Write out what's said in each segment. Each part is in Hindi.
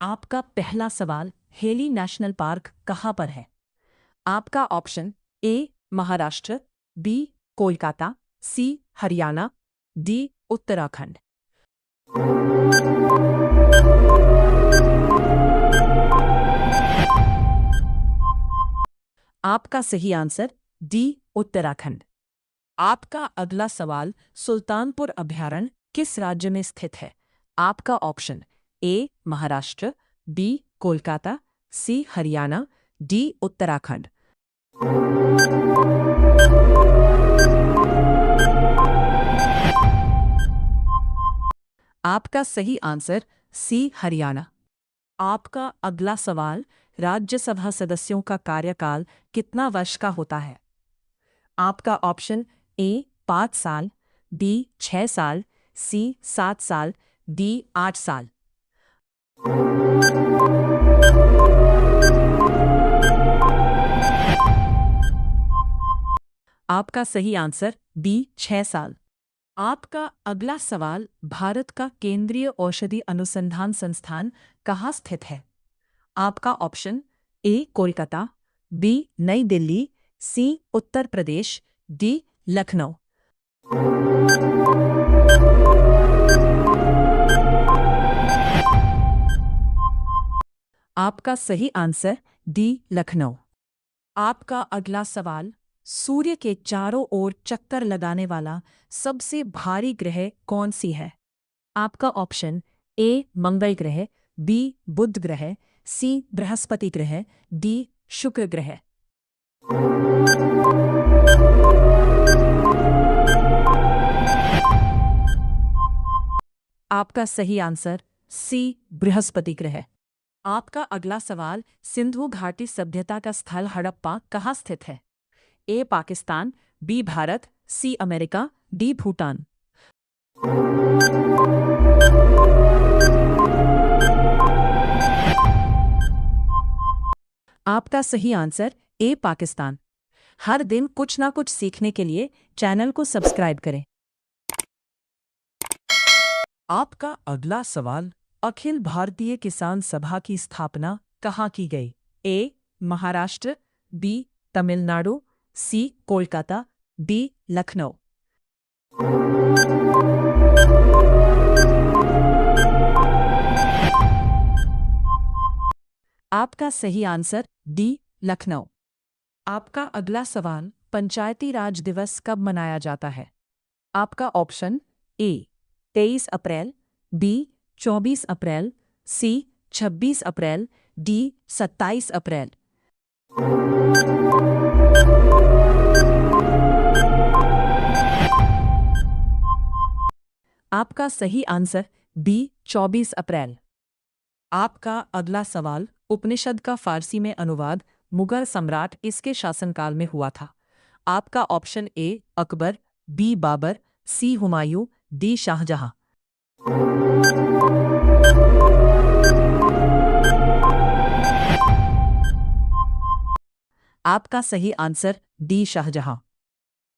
आपका पहला सवाल, हेली नेशनल पार्क कहाँ पर है? आपका option A Maharashtra, B Kolkata, C Haryana, D Uttarakhand. आपका सही आंसर डी उत्तराखंड। आपका अगला सवाल, सुल्तानपुर अभयारण्य किस राज्य में स्थित है? आपका option A Maharashtra, B Kolkata, C Haryana, D Uttarakhand. आपका सही आंसर सी हरियाणा। आपका अगला सवाल, राज्यसभा सदस्यों का कार्यकाल कितना वर्ष का होता है? आपका ऑप्शन ए 5 साल, बी 6 साल, सी 7 साल, डी 8 साल। आपका सही आंसर बी 6 साल। आपका अगला सवाल, भारत का केंद्रीय औषधि अनुसंधान संस्थान कहाँ स्थित है? आपका ऑप्शन ए कोलकाता, बी नई दिल्ली, सी उत्तर प्रदेश, डी लखनऊ। आपका सही आंसर डी लखनऊ। आपका अगला सवाल, सूर्य के चारों ओर चक्कर लगाने वाला सबसे भारी ग्रह कौन सी है? आपका ऑप्शन ए मंगल ग्रह, बी बुध ग्रह, सी बृहस्पति ग्रह, डी शुक्र ग्रह। आपका सही आंसर सी बृहस्पति ग्रह। आपका अगला सवाल, सिंधु घाटी सभ्यता का स्थल हड़प्पा कहाँ स्थित है? A Pakistan, B Bharat, C America, D Bhutan. आपका सही आंसर ए पाकिस्तान। हर दिन कुछ ना कुछ सीखने के लिए चैनल को सब्सक्राइब करें। आपका अगला सवाल, अखिल भारतीय किसान सभा की स्थापना कहाँ की गई? ए महाराष्ट्र, बी तमिलनाडु, सी कोलकाता, डी लखनऊ। आपका सही आंसर डी लखनऊ। आपका अगला सवाल, पंचायती राज दिवस कब मनाया जाता है? आपका ऑप्शन ए 23 अप्रैल, बी 24 अप्रैल, सी 26 अप्रैल, डी 27 अप्रैल। आपका सही आंसर बी 24 अप्रैल। आपका अगला सवाल, उपनिषद का फारसी में अनुवाद मुगल सम्राट इसके शासनकाल में हुआ था? आपका option A Akbar, B Babar, C Humayun, D Shahjahan. आपका सही आंसर डी शाहजहां।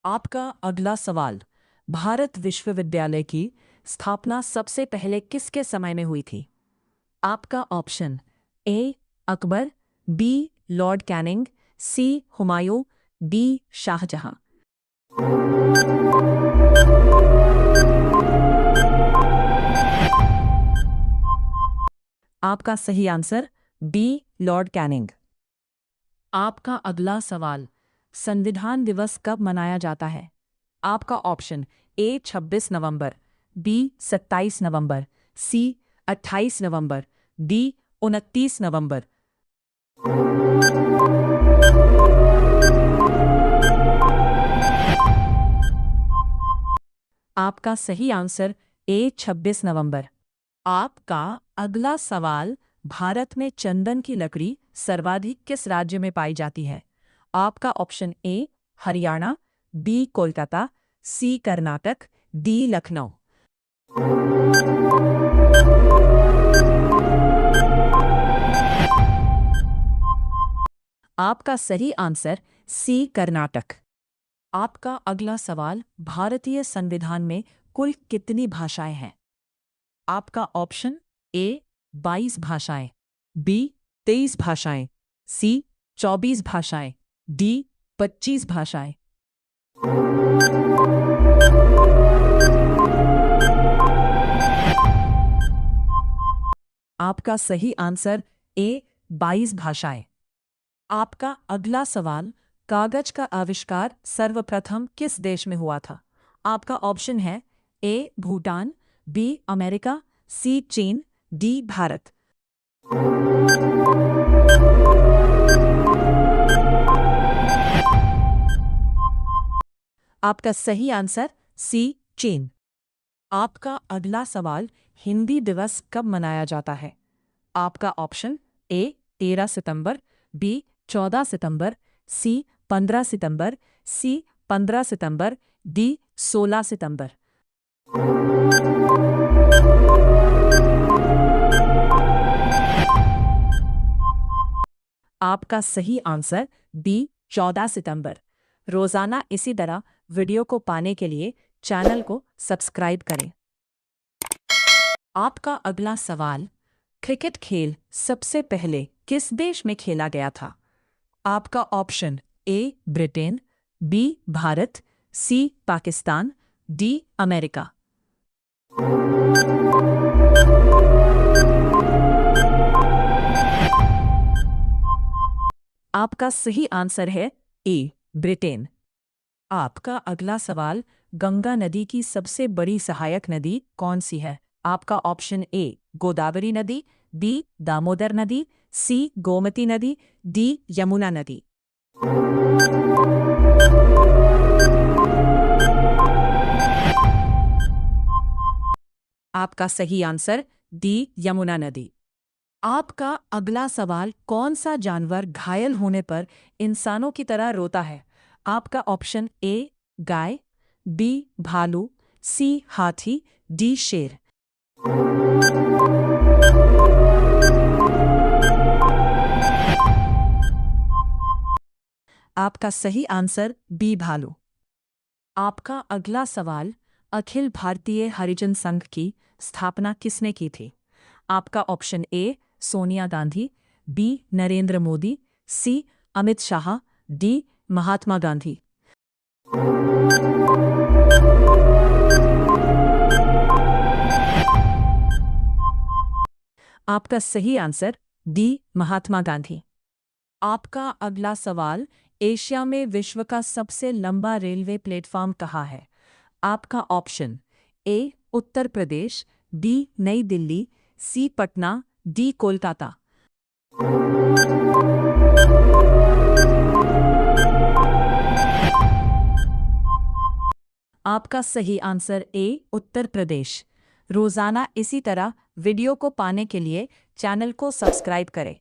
आपका अगला सवाल, भारत विश्वविद्यालय की स्थापना सबसे पहले किसके समय में हुई थी? आपका option A Akbar, B Lord Canning, C Humayun, D Shahjahan. आपका सही आंसर बी लॉर्ड कैनिंग। आपका अगला सवाल, संविधान दिवस कब मनाया जाता है? आपका ऑप्शन ए 26 नवंबर, बी 27 नवंबर, सी 28 नवंबर, डी 29 नवंबर। आपका सही आंसर ए 26 नवंबर। आपका अगला सवाल, भारत में चंदन की लकड़ी सर्वाधिक किस राज्य में पाई जाती है? आपका option A Haryana, B Kolkata, C Karnataka, D Lucknow. आपका सही आंसर सी कर्नाटक। आपका अगला सवाल, भारतीय संविधान में कुल कितनी भाषाएं हैं? आपका ऑप्शन ए 22 भाषाएं, बी 23 भाषाएं, सी 24 भाषाएं, डी 25 भाषाएं। आपका सही आंसर ए 22 भाषाएं। आपका अगला सवाल, कागज का आविष्कार सर्वप्रथम किस देश में हुआ था? आपका ऑप्शन है ए भूटान, बी अमेरिका, सी चीन, डी भारत। आपका सही आंसर सी चीन। आपका अगला सवाल, हिंदी दिवस कब मनाया जाता है? आपका ऑप्शन ए 13 सितंबर, बी 14 सितंबर, सी 15 सितंबर, सी 15 सितंबर, डी 16 सितंबर। आपका सही आंसर बी 14 सितंबर। रोजाना इसी तरह वीडियो को पाने के लिए चैनल को सब्सक्राइब करें। आपका अगला सवाल, क्रिकेट खेल सबसे पहले किस देश में खेला गया था? आपका option A Britain, B Bharat, C Pakistan, D America. आपका सही आंसर है ए ब्रिटेन। आपका अगला सवाल, गंगा नदी की सबसे बड़ी सहायक नदी कौन सी है? आपका ऑप्शन ए गोदावरी नदी, बी दामोदर नदी, सी गोमती नदी, डी यमुना नदी। आपका सही आंसर डी यमुना नदी। आपका अगला सवाल, कौन सा जानवर घायल होने पर इंसानों की तरह रोता है? आपका ऑप्शन ए गाय, बी भालू, सी हाथी, डी शेर। आपका सही आंसर बी भालू। आपका अगला सवाल, अखिल भारतीय हरिजन संघ की स्थापना किसने की थी? आपका option A Sonia Gandhi, B Narendra Modi, C Amit Shah, D Mahatma Gandhi. आपका सही आंसर डी महात्मा गांधी। आपका अगला सवाल, एशिया में विश्व का सबसे लंबा रेलवे प्लेटफॉर्म कहाँ है? आपका ऑप्शन ए उत्तर प्रदेश, बी नई दिल्ली, सी पटना, डी कोलकाता। आपका सही आंसर ए उत्तर प्रदेश। रोजाना इसी तरह वीडियो को पाने के लिए चैनल को सब्सक्राइब करें।